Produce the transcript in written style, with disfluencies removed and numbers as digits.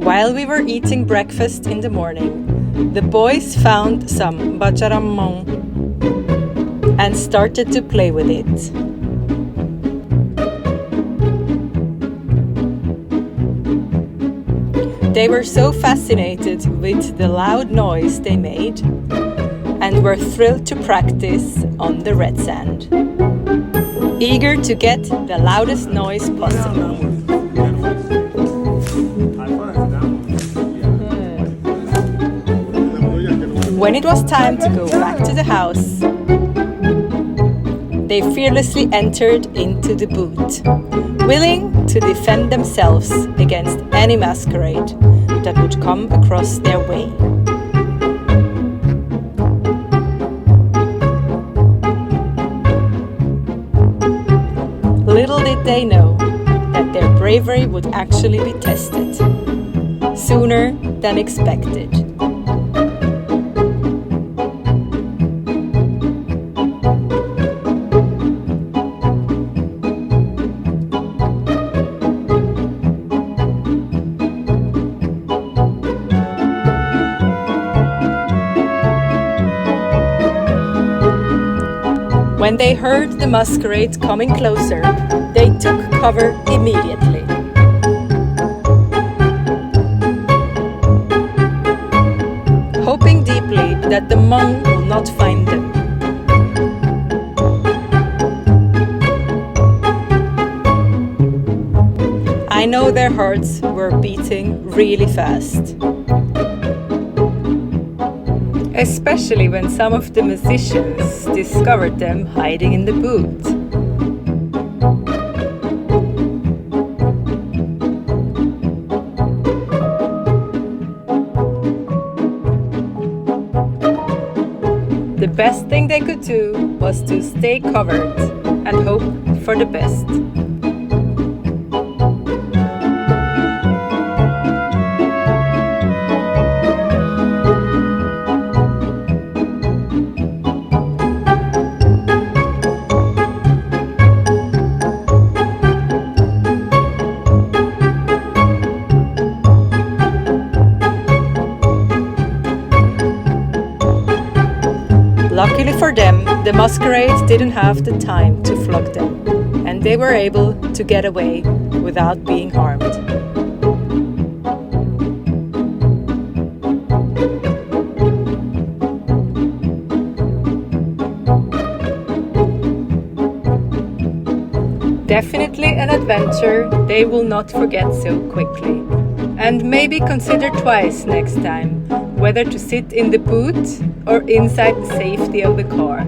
While we were eating breakfast in the morning, the boys found some Mgbajara Mmanwu and started to play with it. They were so fascinated with the loud noise they made and were thrilled to practice on the red sand, eager to get the loudest noise possible. When it was time to go back to the house, they fearlessly entered into the boot, willing to defend themselves against any masquerade that would come across their way. Little did they know that their bravery would actually be tested sooner than expected. When they heard the masquerade coming closer, they took cover immediately. Hoping deeply that the Hmong will not find them. I know their hearts were beating really fast. Especially when some of the musicians discovered them hiding in the booth. The best thing they could do was to stay covered and hope for the best. Luckily for them, the masquerade didn't have the time to flog them, and they were able to get away without being harmed. Definitely an adventure they will not forget so quickly, and maybe consider twice next time whether to sit in the boot or inside the safety of the car.